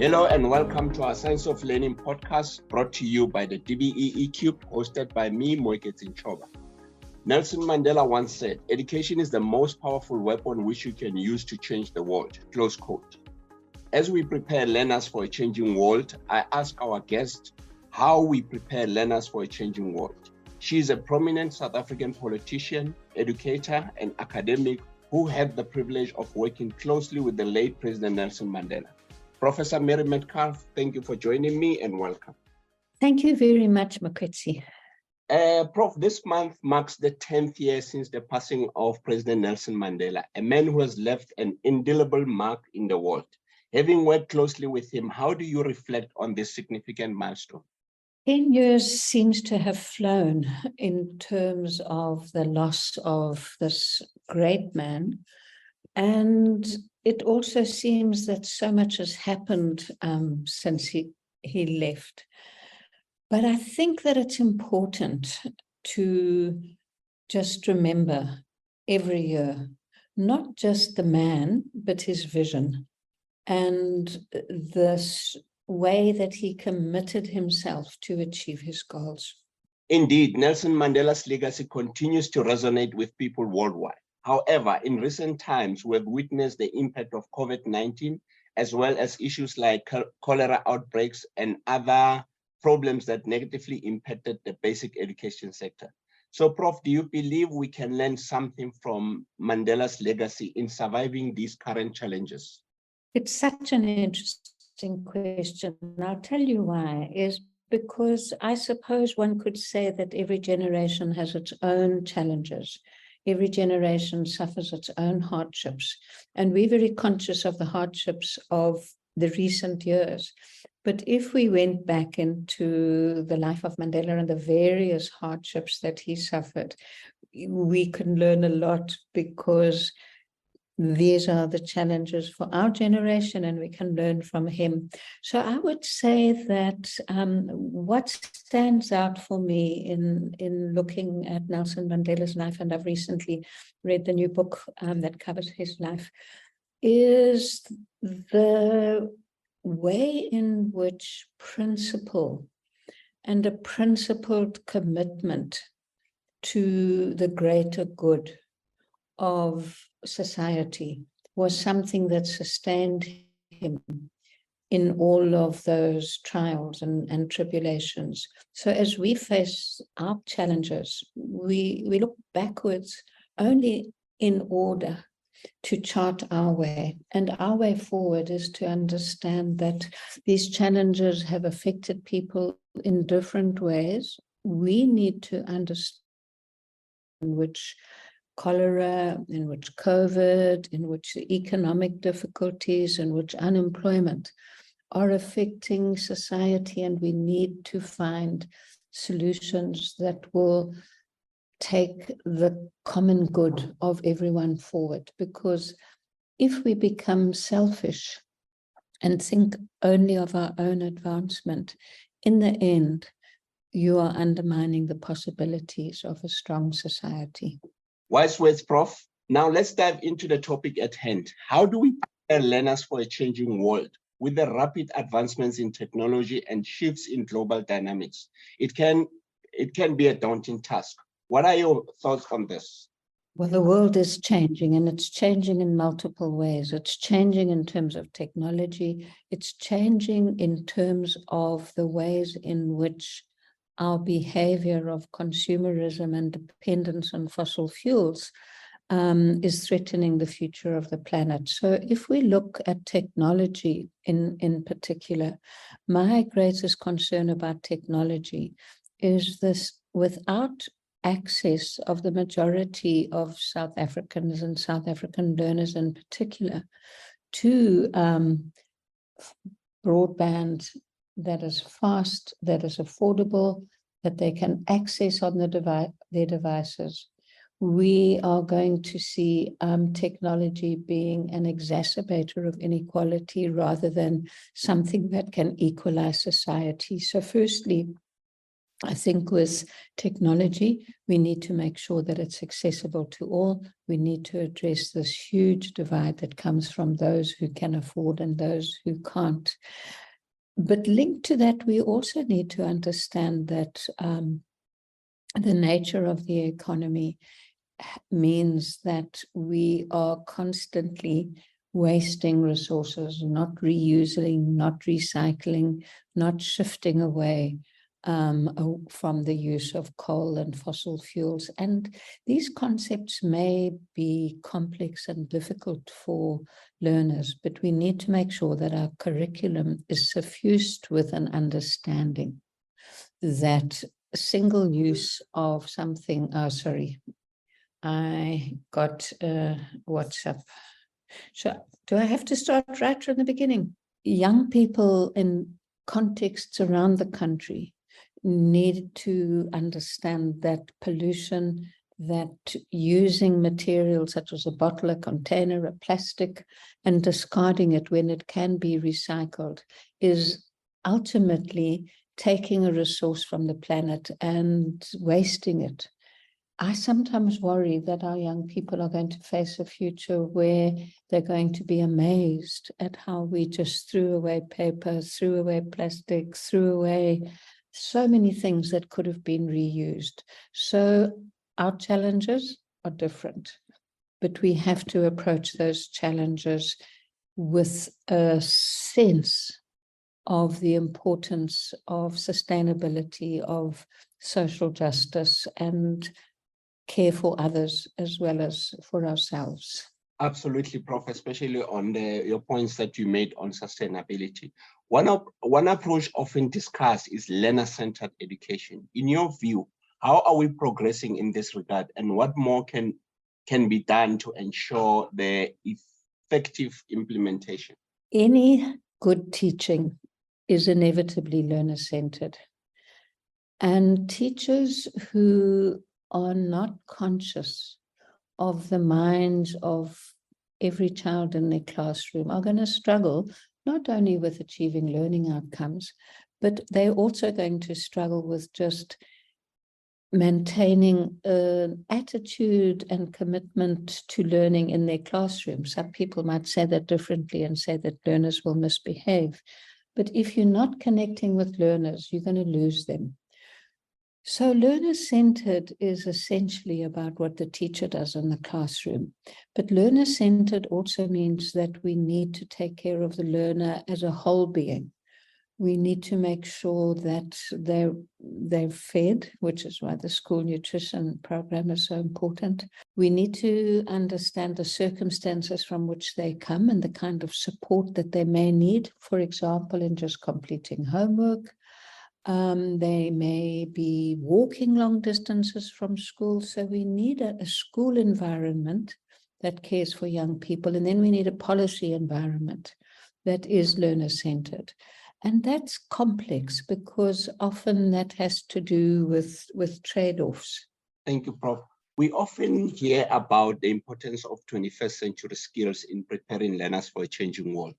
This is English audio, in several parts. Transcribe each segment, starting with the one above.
Hello and welcome to our Science of Learning podcast brought to you by the DBE-E3, hosted by me, Moeketin Choba. Nelson Mandela once said, "Education is the most powerful weapon which you can use to change the world," close quote. As we prepare learners for a changing world, I ask our guest how we prepare learners for a changing world. She is a prominent South African politician, educator, and academic who had the privilege of working closely with the late President Nelson Mandela. Professor Mary Melcafe, thank you for joining me and welcome. Thank you very much, Moeketin. Prof, this month marks the 10th year since the passing of President Nelson Mandela, a man who has left an indelible mark in the world. Having worked closely with him, how do you reflect on this significant milestone? 10 years seems to have flown in terms of the loss of this great man. And it also seems that so much has happened since he left. But I think that it's important to just remember every year, not just the man, but his vision and this way that he committed himself to achieve his goals. Indeed, Nelson Mandela's legacy continues to resonate with people worldwide. However, in recent times, we have witnessed the impact of COVID-19, as well as issues like cholera outbreaks and other problems that negatively impacted the basic education sector. So, Prof, do you believe we can learn something from Mandela's legacy in surviving these current challenges? It's such an interesting question. And I'll tell you why, is because I suppose one could say that every generation has its own challenges. Every generation suffers its own hardships, and we're very conscious of the hardships of the recent years. But if we went back into the life of Mandela and the various hardships that he suffered, we can learn a lot, because these are the challenges for our generation and we can learn from him. So I would say that what stands out for me in looking at Nelson Mandela's life, and I've recently read the new book that covers his life, is the way in which principle and a principled commitment to the greater good of society was something that sustained him in all of those trials and tribulations. So as we face our challenges, we look backwards only in order to chart our way. And our way forward is to understand that these challenges have affected people in different ways. We need to understand which cholera, in which COVID, in which the economic difficulties, in which unemployment are affecting society, and we need to find solutions that will take the common good of everyone forward. Because if we become selfish and think only of our own advancement, in the end, you are undermining the possibilities of a strong society. Wise words, Prof. Now let's dive into the topic at hand. How do we prepare learners for a changing world? With the rapid advancements in technology and shifts in global dynamics, it can be a daunting task. What are your thoughts on this? Well, the world is changing, and it's changing in multiple ways. It's changing in terms of technology. It's changing in terms of the ways in which our behavior of consumerism and dependence on fossil fuels is threatening the future of the planet. So if we look at technology in particular, my greatest concern about technology is this: without access of the majority of South Africans and South African learners in particular to broadband that is fast, that is affordable, that they can access on their devices, we are going to see technology being an exacerbator of inequality rather than something that can equalize society. So firstly, I think with technology, we need to make sure that it's accessible to all. We need to address this huge divide that comes from those who can afford and those who can't. But linked to that, we also need to understand that the nature of the economy means that we are constantly wasting resources, not reusing, not recycling, not shifting away from the use of coal and fossil fuels. And these concepts may be complex and difficult for learners, but we need to make sure that our curriculum is suffused with an understanding that single use of something, I got WhatsApp. So do I have to start right from the beginning? Young people in contexts around the country need to understand that pollution, that using materials such as a bottle, a container, a plastic, and discarding it when it can be recycled is ultimately taking a resource from the planet and wasting it. I sometimes worry that our young people are going to face a future where they're going to be amazed at how we just threw away paper, threw away plastic, threw away so many things that could have been reused. So our challenges are different, but we have to approach those challenges with a sense of the importance of sustainability, of social justice, and care for others as well as for ourselves. Absolutely, Prof, especially on your points that you made on sustainability. One approach often discussed is learner-centered education. In your view, how are we progressing in this regard, and what more can be done to ensure the effective implementation? Any good teaching is inevitably learner-centered. And teachers who are not conscious of the minds of every child in their classroom are going to struggle not only with achieving learning outcomes, but they're also going to struggle with just maintaining an attitude and commitment to learning in their classroom. Some people might say that differently and say that learners will misbehave. But if you're not connecting with learners, you're going to lose them. So learner-centered is essentially about what the teacher does in the classroom. But learner-centered also means that we need to take care of the learner as a whole being. We need to make sure that they're fed, which is why the school nutrition program is so important. We need to understand the circumstances from which they come and the kind of support that they may need, for example, in just completing homework. They may be walking long distances from school, so we need a school environment that cares for young people, and then we need a policy environment that is learner-centered. And that's complex because often that has to do with trade-offs. Thank you, Prof. We often hear about the importance of 21st century skills in preparing learners for a changing world.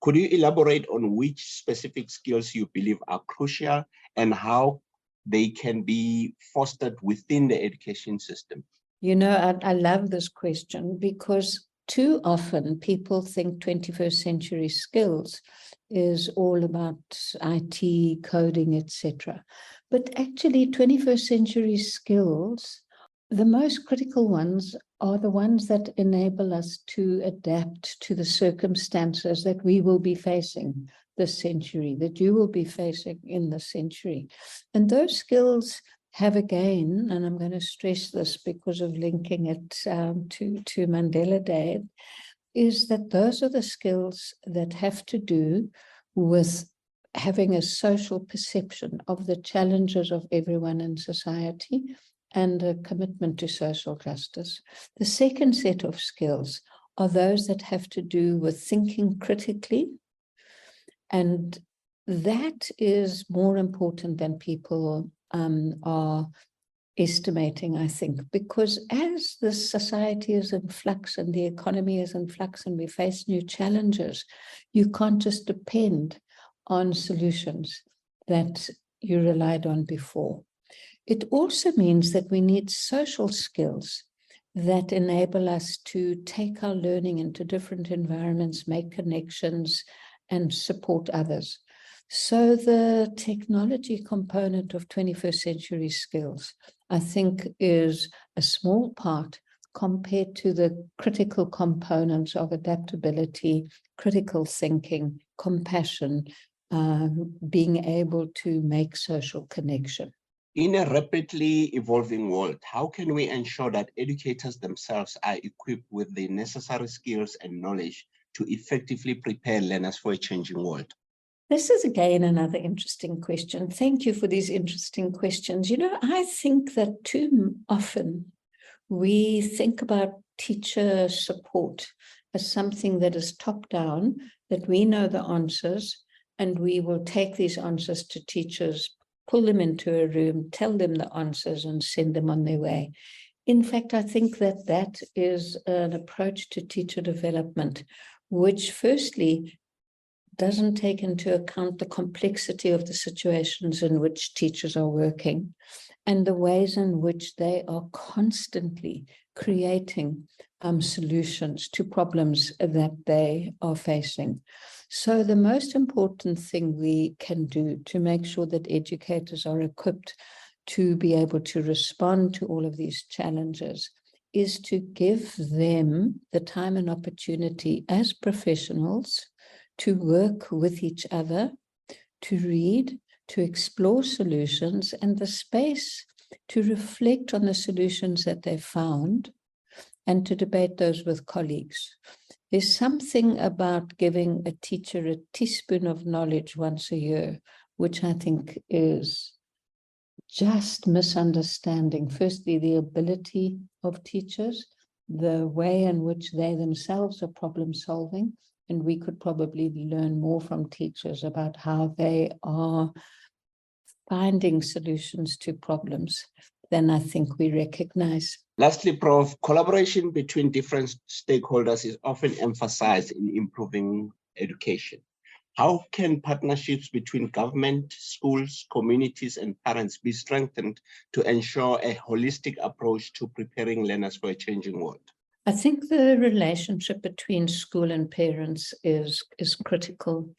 Could you elaborate on which specific skills you believe are crucial and how they can be fostered within the education system? You know, I love this question because too often people think 21st century skills is all about IT, coding, etc. But actually 21st century skills, the most critical ones are the ones that enable us to adapt to the circumstances that we will be facing this century, that you will be facing in this century. And those skills have again, and I'm going to stress this because of linking it to Mandela Day, is that those are the skills that have to do with having a social perception of the challenges of everyone in society and a commitment to social justice. The second set of skills are those that have to do with thinking critically, and that is more important than people are estimating, I think, because as the society is in flux and the economy is in flux and we face new challenges, you can't just depend on solutions that you relied on before. It also means that we need social skills that enable us to take our learning into different environments, make connections, and support others. So the technology component of 21st century skills, I think, is a small part compared to the critical components of adaptability, critical thinking, compassion, being able to make social connection. In a rapidly evolving world, how can we ensure that educators themselves are equipped with the necessary skills and knowledge to effectively prepare learners for a changing world? This is again another interesting question. Thank you for these interesting questions. You know, I think that too often we think about teacher support as something that is top down, that we know the answers, and we will take these answers to teachers, pull them into a room, tell them the answers, and send them on their way. In fact, I think that that is an approach to teacher development, which firstly doesn't take into account the complexity of the situations in which teachers are working and the ways in which they are constantly creating solutions to problems that they are facing. So the most important thing we can do to make sure that educators are equipped to be able to respond to all of these challenges is to give them the time and opportunity as professionals to work with each other, to read, to explore solutions, and the space to reflect on the solutions that they found and to debate those with colleagues. There's something about giving a teacher a teaspoon of knowledge once a year, which I think is just misunderstanding. Firstly, the ability of teachers, the way in which they themselves are problem solving, and we could probably learn more from teachers about how they are finding solutions to problems than I think we recognize. Lastly, Prof, collaboration between different stakeholders is often emphasized in improving education. How can partnerships between government, schools, communities, and parents be strengthened to ensure a holistic approach to preparing learners for a changing world? I think the relationship between school and parents is critical.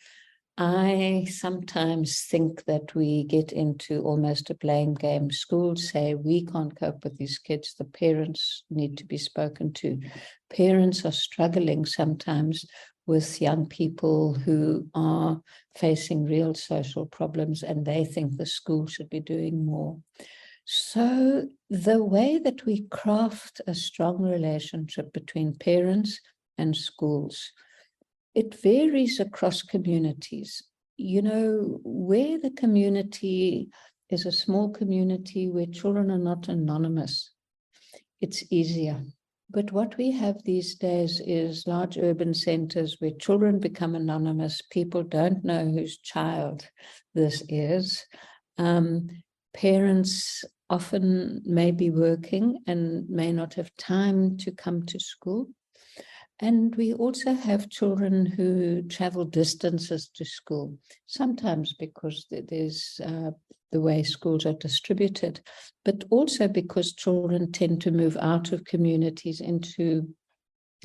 I sometimes think that we get into almost a blame game. Schools say we can't cope with these kids, the parents need to be spoken to. Parents are struggling sometimes with young people who are facing real social problems, and they think the school should be doing more. So the way that we craft a strong relationship between parents and schools, it varies across communities. You know, where the community is a small community where children are not anonymous, it's easier. But what we have these days is large urban centers where children become anonymous. People don't know whose child this is. Parents often may be working and may not have time to come to school. And we also have children who travel distances to school, sometimes because there's the way schools are distributed, but also because children tend to move out of communities into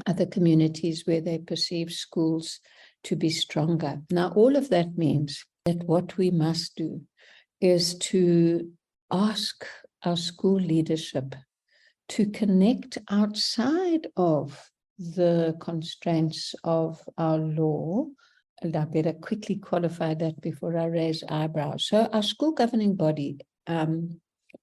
other communities where they perceive schools to be stronger. Now, all of that means that what we must do is to ask our school leadership to connect outside of the constraints of our law. And I better quickly qualify that before I raise eyebrows. So our school governing body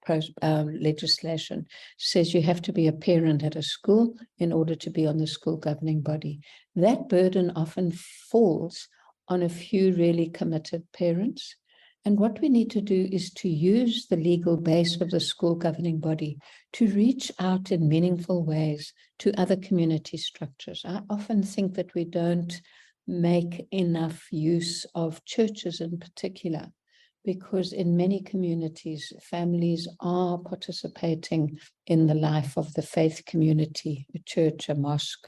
legislation says you have to be a parent at a school in order to be on the school governing body. That burden often falls on a few really committed parents. And what we need to do is to use the legal base of the school governing body to reach out in meaningful ways to other community structures. I often think that we don't make enough use of churches in particular, because in many communities, families are participating in the life of the faith community, a church, a mosque,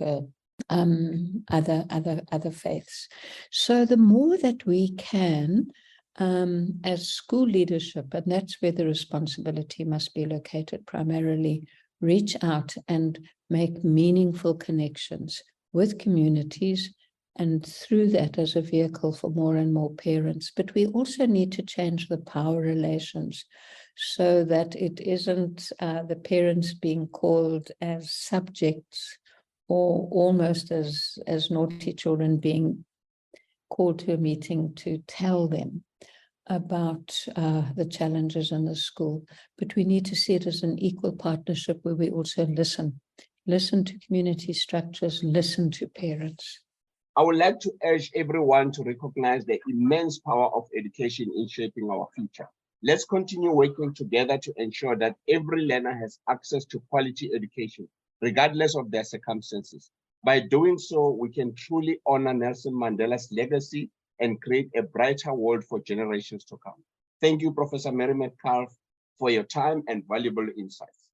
other faiths. So the more that we can as school leadership, and that's where the responsibility must be located primarily, reach out and make meaningful connections with communities, and through that as a vehicle for more and more parents. But we also need to change the power relations so that it isn't the parents being called as subjects or almost as naughty children being called to a meeting to tell them about the challenges in the school. But we need to see it as an equal partnership where we also listen to community structures, listen to parents. I would like to urge everyone to recognize the immense power of education in shaping our future. Let's continue working together to ensure that every learner has access to quality education, regardless of their circumstances. By doing so, we can truly honor Nelson Mandela's legacy and create a brighter world for generations to come. Thank you, Professor Mary Melcafe, for your time and valuable insights.